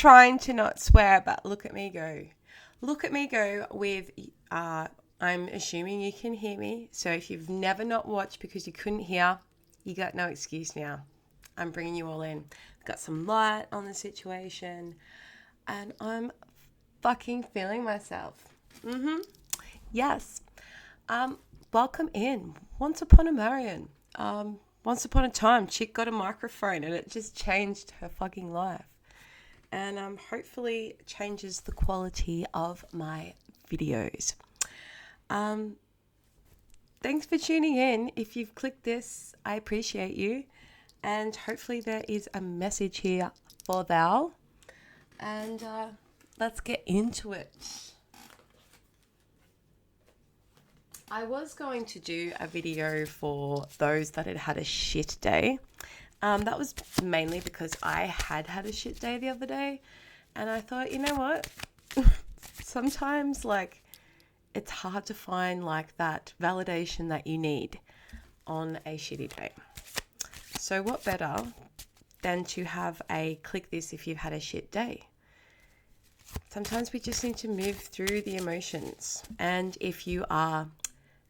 trying to not swear, but look at me go. Look at me go with, I'm assuming you can hear me. So if you've never not watched because you couldn't hear, you got no excuse now. I'm bringing you all in. Got some light on the situation and I'm fucking feeling myself. Yes. Welcome in. Once upon a Marion. Once upon a time, chick got a microphone and it just changed her fucking life. And hopefully changes the quality of my videos. Thanks for tuning in. If you've clicked this, I appreciate you. And hopefully there is a message here for thou. And let's get into it. I was going to do a video for those that had had a shit day. That was mainly because I had a shit day the other day. And I thought, you know what? Sometimes, it's hard to find, that validation that you need on a shitty day. So what better than to have a click this if you've had a shit day? Sometimes we just need to move through the emotions. And if you are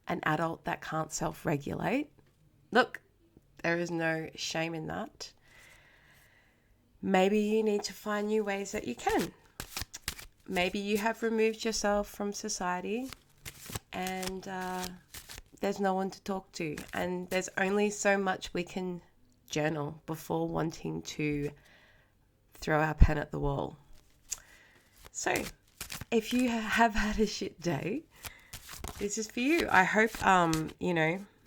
an adult that can't self-regulate, look, there is no shame in that. Maybe you need to find new ways that you can. Maybe you have removed yourself from society and there's no one to talk to. And there's only so much we can journal before wanting to throw our pen at the wall. So, if you have had a shit day, this is for you. I hope,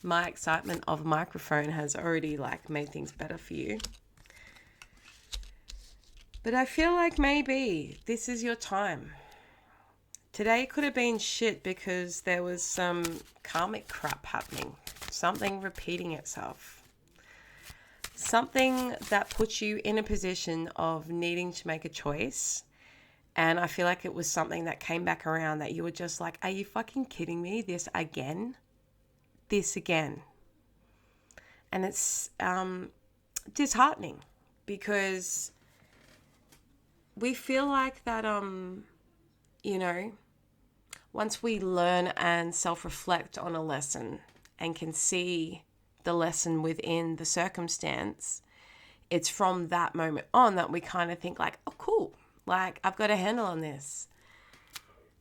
my excitement of a microphone has already made things better for you. But I feel like maybe this is your time. Today could have been shit because there was some karmic crap happening. Something repeating itself. Something that puts you in a position of needing to make a choice. And I feel like it was something that came back around that you were just like, are you fucking kidding me? This again? This again? And it's disheartening because we feel like that, once we learn and self-reflect on a lesson and can see the lesson within the circumstance, it's from that moment on that we kind of think oh, cool. I've got a handle on this.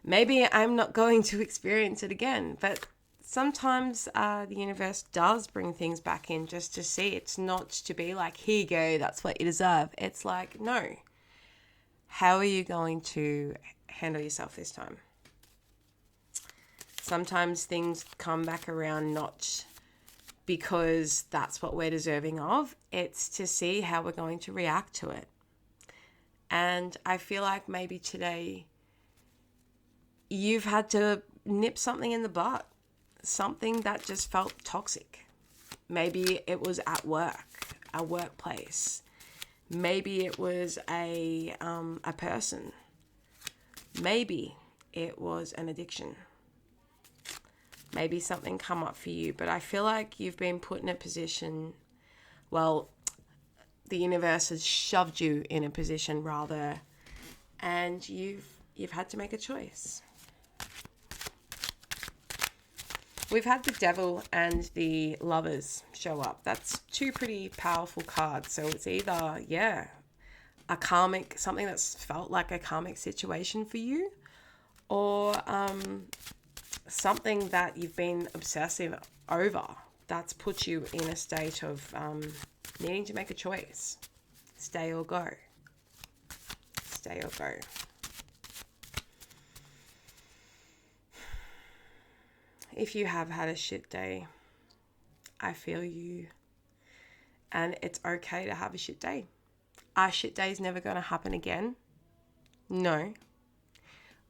Maybe I'm not going to experience it again, but sometimes the universe does bring things back in just to see. It's not to be here you go, that's what you deserve. It's no. How are you going to handle yourself this time? Sometimes things come back around not because that's what we're deserving of. It's to see how we're going to react to it. And I feel like maybe today you've had to nip something in the butt, something that just felt toxic. Maybe it was at work, a workplace. Maybe it was a person. Maybe it was an addiction. Maybe something come up for you. But I feel like you've been put in a position, the universe has shoved you in a position rather, and you've had to make a choice. We've had the devil and the lovers show up. That's two pretty powerful cards. So it's either, a karmic, something that's felt like a karmic situation for you, or something that you've been obsessive over that's put you in a state of needing to make a choice. Stay or go. Stay or go. If you have had a shit day, I feel you. And it's okay to have a shit day. Our shit day is never going to happen again. No.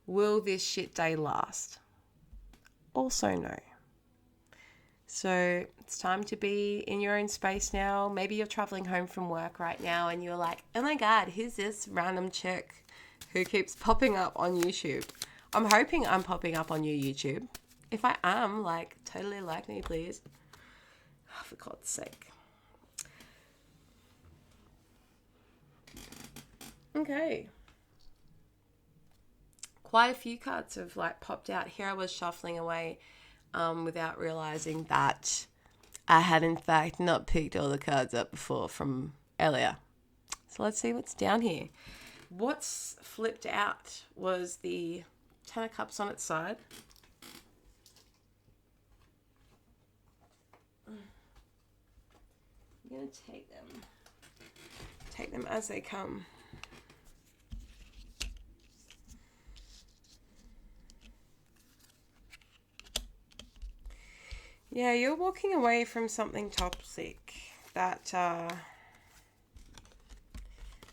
Will this shit day last? Also no. So it's time to be in your own space now. Maybe you're traveling home from work right now and you're like, oh my God, who's this random chick who keeps popping up on YouTube? I'm hoping I'm popping up on your YouTube. If I am, totally like me, please. Oh, for God's sake. Okay. quite a few cards have like popped out. Here I was shuffling away without realizing that I had in fact not picked all the cards up before from earlier. So let's see what's down here. What's flipped out was the Ten of Cups on its side. I'm going to take them as they come. Yeah, you're walking away from something toxic that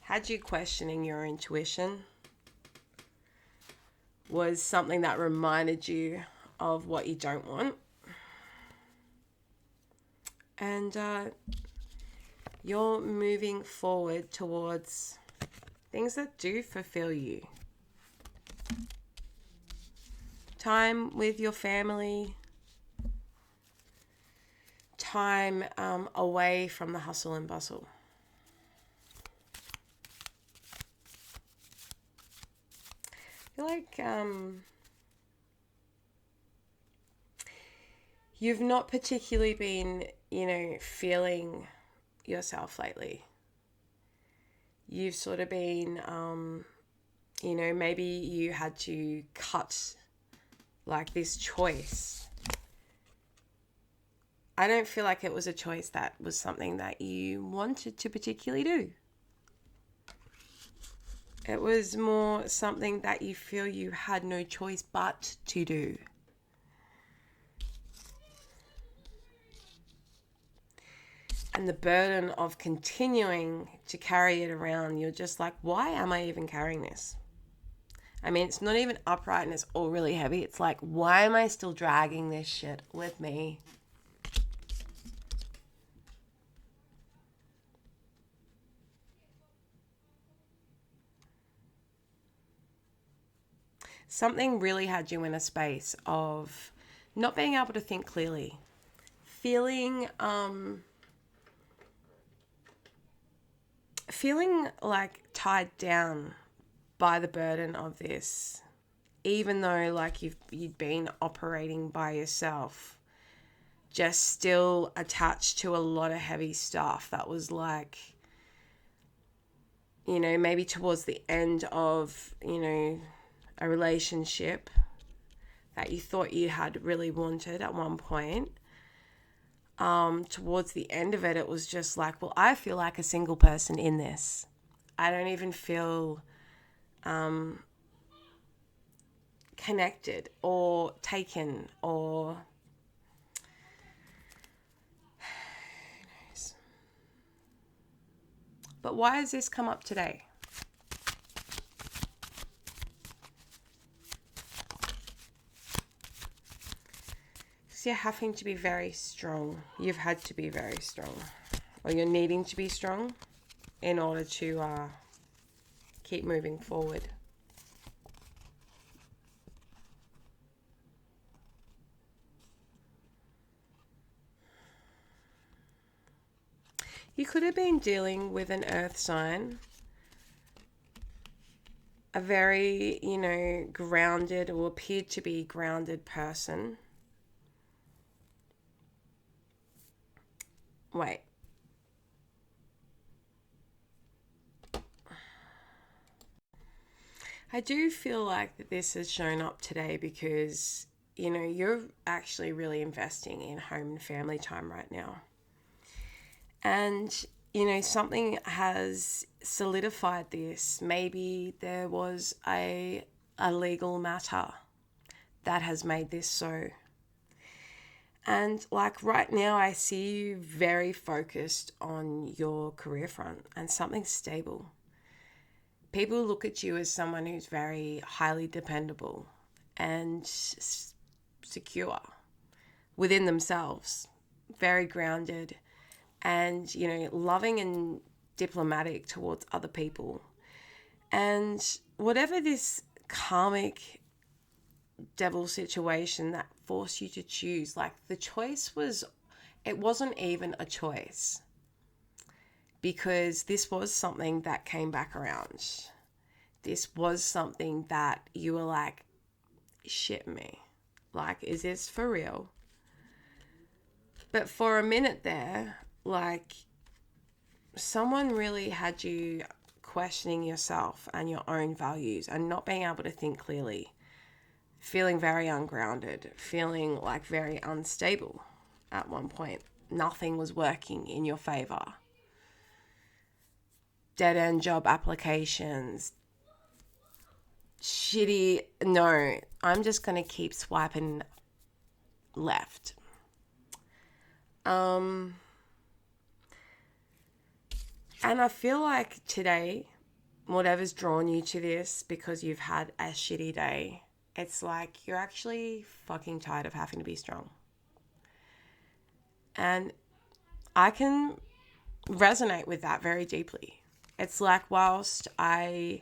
had you questioning your intuition, was something that reminded you of what you don't want. And you're moving forward towards things that do fulfill you. Time with your family, time away from the hustle and bustle. I feel like you've not particularly been, feeling yourself lately. You've sort of been, maybe you had to cut like this choice. I don't feel like it was a choice that was something that you wanted to particularly do. It was more something that you feel you had no choice but to do. And the burden of continuing to carry it around, you're just like, why am I even carrying this? I mean, it's not even upright and it's all really heavy. It's like, why am I still dragging this shit with me? Something really had you in a space of not being able to think clearly, feeling like tied down by the burden of this, even though like you'd been operating by yourself, just still attached to a lot of heavy stuff that was like, maybe towards the end of, a relationship that you thought you had really wanted at one point. Towards the end of it, it was just like, well, I feel like a single person in this. I don't even feel connected or taken or... Who knows? But why has this come up today? You're having to be very strong. You've had to be very strong. Or you're needing to be strong in order to keep moving forward. You could have been dealing with an earth sign. A very, grounded or appeared to be grounded person. Wait. I do feel like that this has shown up today because, you're actually really investing in home and family time right now. And, something has solidified this. Maybe there was a legal matter that has made this so. And like right now, I see you very focused on your career front and something stable. People look at you as someone who's very highly dependable and secure within themselves, very grounded and, loving and diplomatic towards other people. And whatever this karmic devil situation that forced you to choose, like the choice was, it wasn't even a choice because this was something that came back around this was something that you were like, shit me. Like, is this for real? But for a minute there, like, someone really had you questioning yourself and your own values and not being able to think clearly, feeling very ungrounded, feeling like very unstable at one point. Nothing was working in your favor. Dead-end job applications, shitty, no, I'm just going to keep swiping left. And I feel like today, whatever's drawn you to this because you've had a shitty day, it's like you're actually fucking tired of having to be strong. And I can resonate with that very deeply. It's like whilst I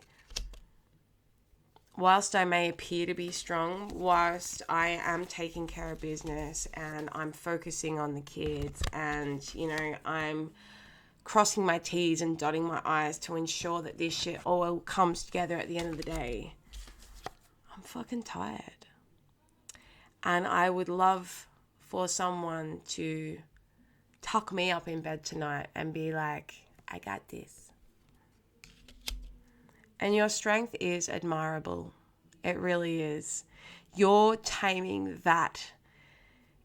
may appear to be strong, whilst I am taking care of business and I'm focusing on the kids and, I'm crossing my T's and dotting my I's to ensure that this shit all comes together at the end of the day, I'm fucking tired. And I would love for someone to tuck me up in bed tonight and be like, I got this. And your strength is admirable. It really is. You're taming that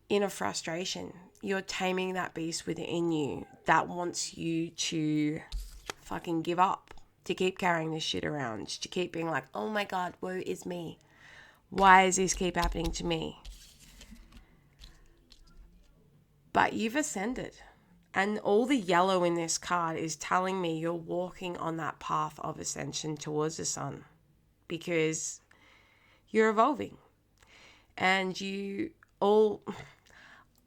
inner frustration. You're taming that beast within you that wants you to fucking give up, to keep carrying this shit around, to keep being like, oh my God, woe is me. Why does this keep happening to me? But you've ascended. And all the yellow in this card is telling me you're walking on that path of ascension towards the sun because you're evolving. And all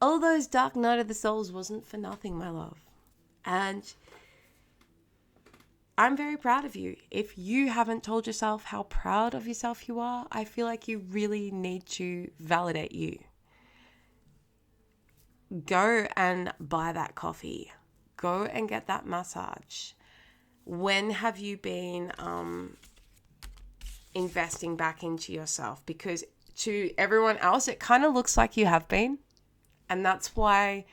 those dark night of the souls wasn't for nothing, my love. And I'm very proud of you. If you haven't told yourself how proud of yourself you are, I feel like you really need to validate you. Go and buy that coffee. Go and get that massage. When have you been investing back into yourself? Because to everyone else, it kind of looks like you have been. And that's why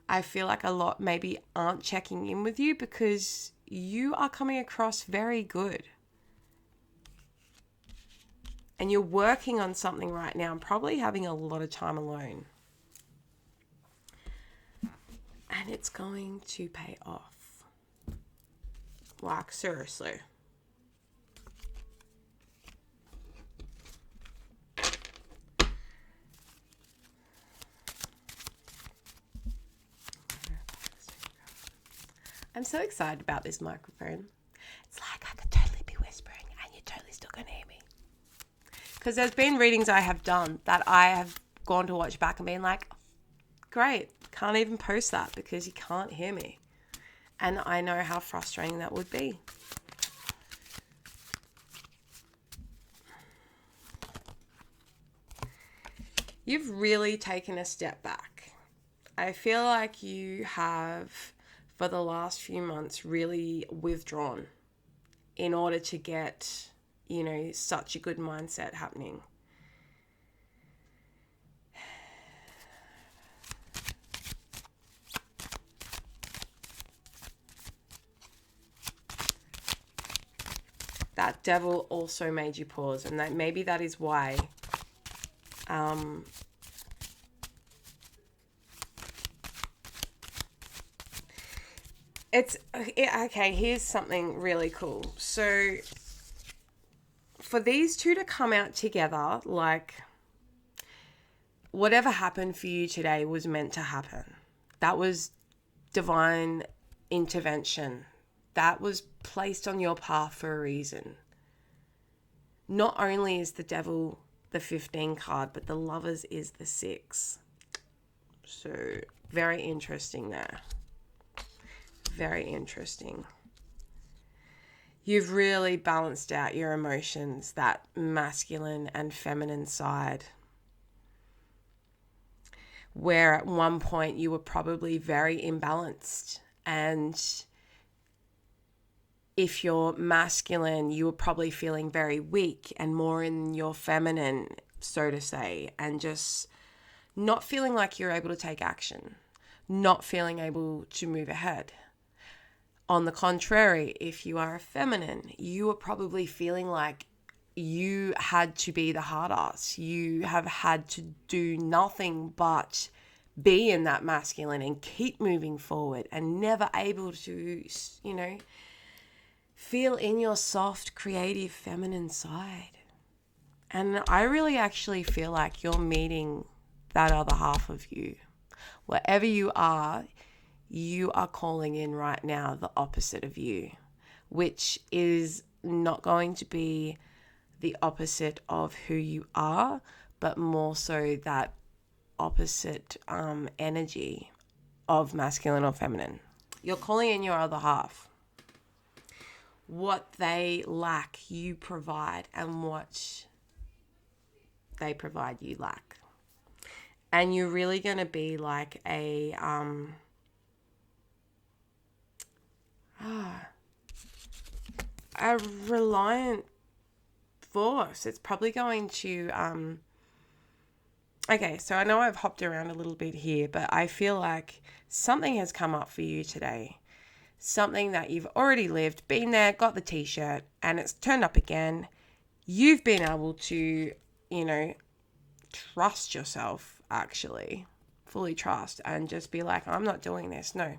I feel like a lot maybe aren't checking in with you, because you are coming across very good. And you're working on something right now and probably having a lot of time alone. And it's going to pay off. Like, seriously. I'm so excited about this microphone. It's like I could totally be whispering and you're totally still going to hear me. Because there's been readings I have done that I have gone to watch back and been like, great, can't even post that because you can't hear me. And I know how frustrating that would be. You've really taken a step back. I feel like you have, for the last few months, really withdrawn in order to get, such a good mindset happening. That devil also made you pause, and that maybe that is why okay, here's something really cool. So for these two to come out together, like whatever happened for you today was meant to happen. That was divine intervention. That was placed on your path for a reason. Not only is the devil the 15 card, but the lovers is the 6. So very interesting there. Very interesting. You've really balanced out your emotions, that masculine and feminine side, where at one point you were probably very imbalanced, and if you're masculine, you were probably feeling very weak and more in your feminine, so to say, and just not feeling like you're able to take action, not feeling able to move ahead. On the contrary, if you are a feminine, you are probably feeling like you had to be the hard ass. You have had to do nothing but be in that masculine and keep moving forward and never able to, feel in your soft, creative, feminine side. And I really actually feel like you're meeting that other half of you. Wherever you are calling in right now the opposite of you, which is not going to be the opposite of who you are, but more so that opposite energy of masculine or feminine. You're calling in your other half. What they lack, you provide, and what they provide, you lack. And you're really going to be like a reliant force. It's probably going to okay, so I know I've hopped around a little bit here, but I feel like something has come up for you today. Something that you've already lived, been there, got the t-shirt, and it's turned up again. You've been able to, trust yourself, actually. Fully trust, and just be like, I'm not doing this. No.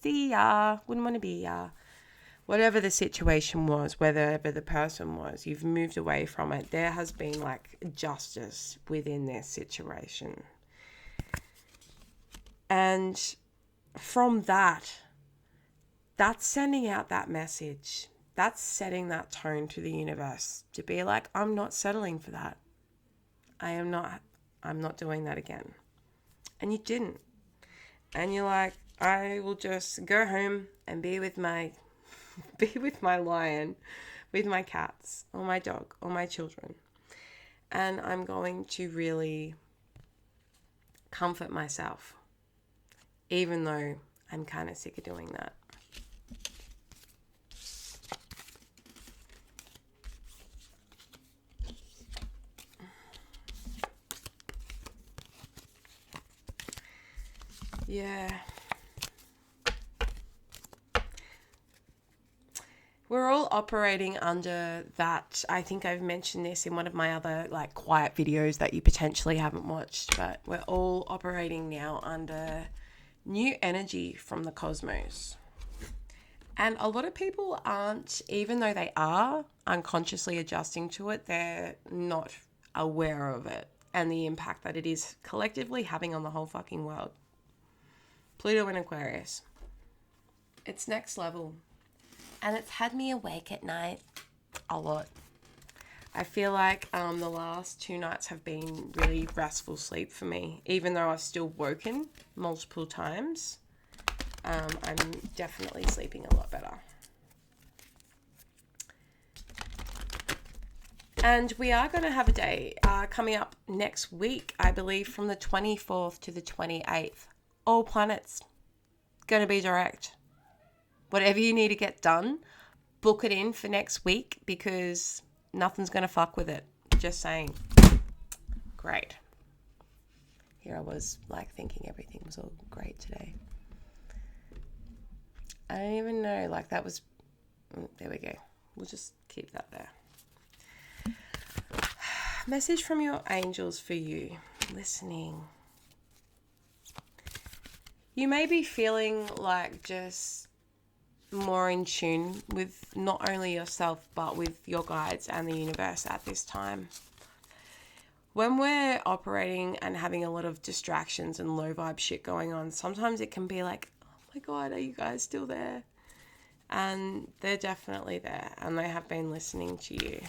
See ya. Wouldn't want to be ya. Whatever the situation was, whatever the person was, you've moved away from it. There has been like justice within this situation. And from that's sending out that message. That's setting that tone to the universe to be like, I'm not settling for that. I'm not doing that again. And you didn't. And you're like, I will just go home and be with my lion, with my cats, or my dog, or my children. And I'm going to really comfort myself, even though I'm kind of sick of doing that. Yeah. We're all operating under that. I think I've mentioned this in one of my other quiet videos that you potentially haven't watched, but we're all operating now under new energy from the cosmos. And a lot of people aren't, even though they are unconsciously adjusting to it, they're not aware of it and the impact that it is collectively having on the whole fucking world. Pluto in Aquarius. It's next level. And it's had me awake at night a lot. I feel like the last 2 nights have been really restful sleep for me. Even though I've still woken multiple times, I'm definitely sleeping a lot better. And we are going to have a day coming up next week, I believe, from the 24th to the 28th. All planets going to be direct. Whatever you need to get done, book it in for next week because nothing's going to fuck with it. Just saying. Great. Here I was thinking everything was all great today. I don't even know. That was... There we go. We'll just keep that there. Message from your angels for you. Listening. You may be feeling just more in tune with not only yourself but with your guides and the universe at this time. When we're operating and having a lot of distractions and low vibe shit going on, sometimes it can be like, oh my God, are you guys still there? And they're definitely there and they have been listening to you.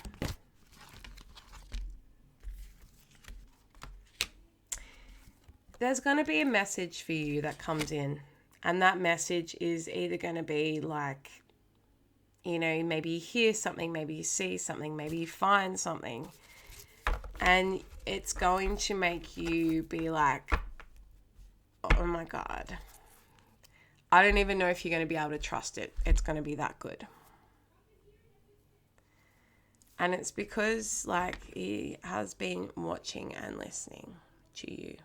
There's going to be a message for you that comes in. And that message is either going to be maybe you hear something, maybe you see something, maybe you find something. And it's going to make you be like, oh my God, I don't even know if you're going to be able to trust it. It's going to be that good. And it's because, like, he has been watching and listening to you.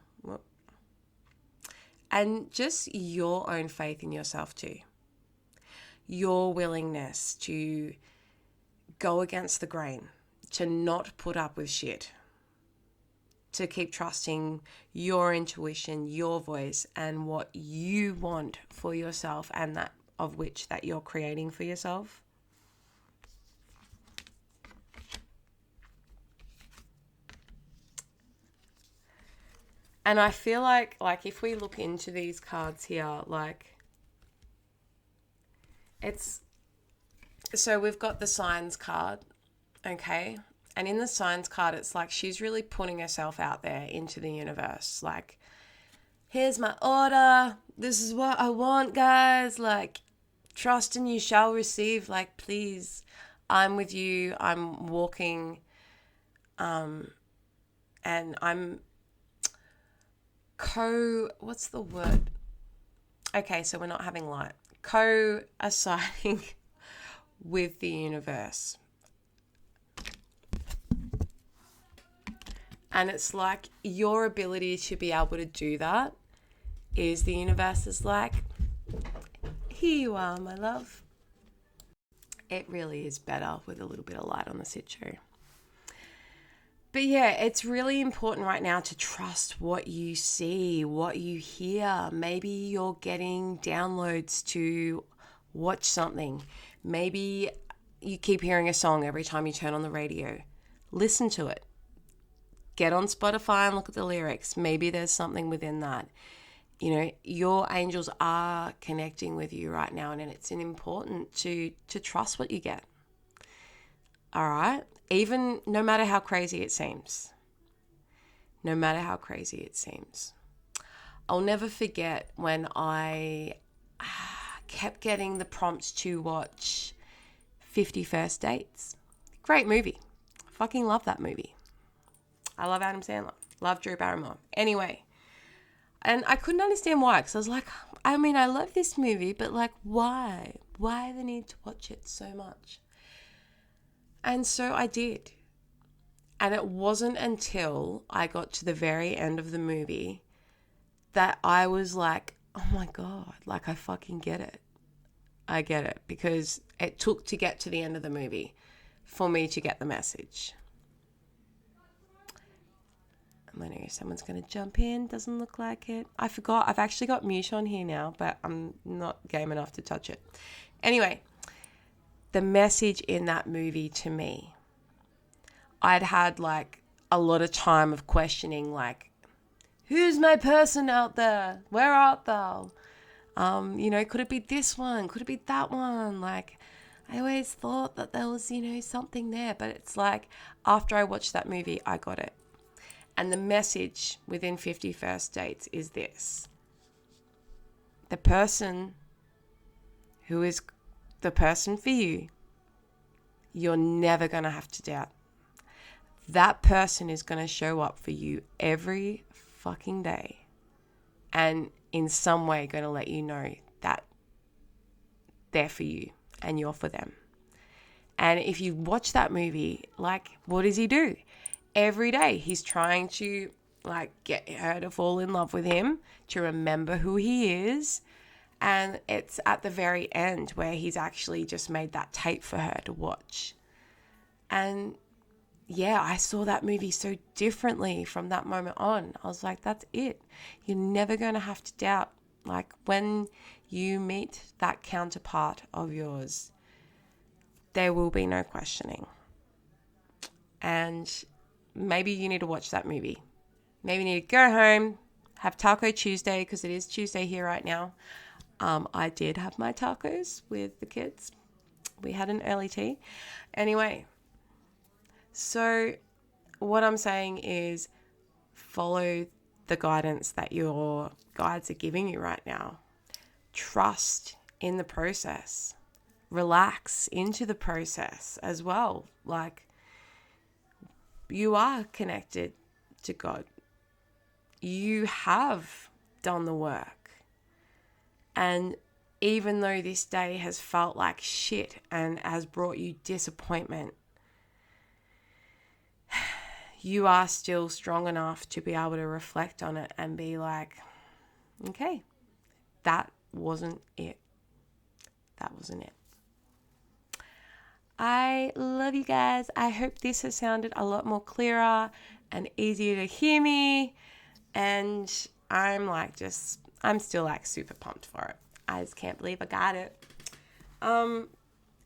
And just your own faith in yourself too. Your willingness to go against the grain, to not put up with shit, to keep trusting your intuition, your voice, and what you want for yourself, and that of which that you're creating for yourself. And I feel like if we look into these cards here, like, it's, so we've got the signs card, okay? And in the signs card, it's like she's really putting herself out there into the universe. Like, here's my order. This is what I want, guys. Like, trust and you shall receive. Like, please, I'm with you. I'm walking. And I'm what's the word? Okay, so we're not having light. Co-assigning with the universe. And it's like your ability to be able to do that is the universe is like, here you are, my love. It really is better with a little bit of light on the situ. But yeah, it's really important right now to trust what you see, what you hear. Maybe you're getting downloads to watch something. Maybe you keep hearing a song every time you turn on the radio. Listen to it. Get on Spotify and look at the lyrics. Maybe there's something within that. You know, your angels are connecting with you right now, and it's important to trust what you get. All right? Even no matter how crazy it seems. No matter how crazy it seems. I'll never forget when I kept getting the prompts to watch 50 First Dates. Great movie. Fucking love that movie. I love Adam Sandler. Love Drew Barrymore. Anyway, and I couldn't understand why, because I was like, I mean, I love this movie, but like, why? Why the need to watch it so much? And so I did. And it wasn't until I got to the very end of the movie that I was like, oh my God, like I fucking get it. I get it, because it took to get to the end of the movie for me to get the message. I know someone's going to jump in. Doesn't look like it. I forgot. I've actually got mute on here now, but I'm not game enough to touch it. Anyway, the message in that movie to me, I'd had like a lot of time of questioning, like, who's my person out there? Where art thou? Could it be this one? Could it be that one? Like, I always thought that there was, something there. But it's like, after I watched that movie, I got it. And the message within 50 First Dates is this. The person who is the person for you, you're never going to have to doubt. That person is going to show up for you every fucking day, and in some way going to let you know that they're for you and you're for them. And if you watch that movie, like, what does he do? Every day he's trying to like get her to fall in love with him, to remember who he is. And it's at the very end where he's actually just made that tape for her to watch. And yeah, I saw that movie so differently from that moment on. I was like, that's it. You're never going to have to doubt. Like, when you meet that counterpart of yours, there will be no questioning. And maybe you need to watch that movie. Maybe you need to go home, have Taco Tuesday, because it is Tuesday here right now. I did have my tacos with the kids. We had an early tea. Anyway, so what I'm saying is follow the guidance that your guides are giving you right now. Trust in the process. Relax into the process as well. Like, you are connected to God. You have done the work. And even though this day has felt like shit and has brought you disappointment, you are still strong enough to be able to reflect on it and be like, okay, that wasn't it. That wasn't it. I love you guys. I hope this has sounded a lot more clearer and easier to hear me. And I'm still like super pumped for it. I just can't believe I got it.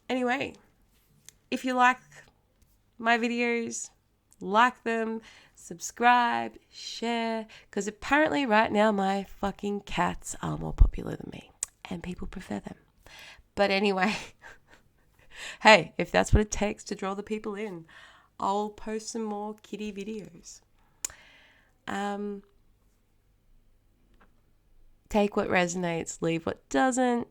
Anyway, if you like my videos, like them, subscribe, share, because apparently right now my fucking cats are more popular than me and people prefer them. But anyway, hey, if that's what it takes to draw the people in, I'll post some more kitty videos. Take what resonates, leave what doesn't.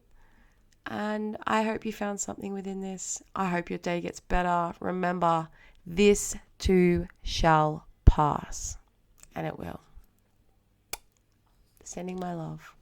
And I hope you found something within this. I hope your day gets better. Remember, this too shall pass. And it will. Sending my love.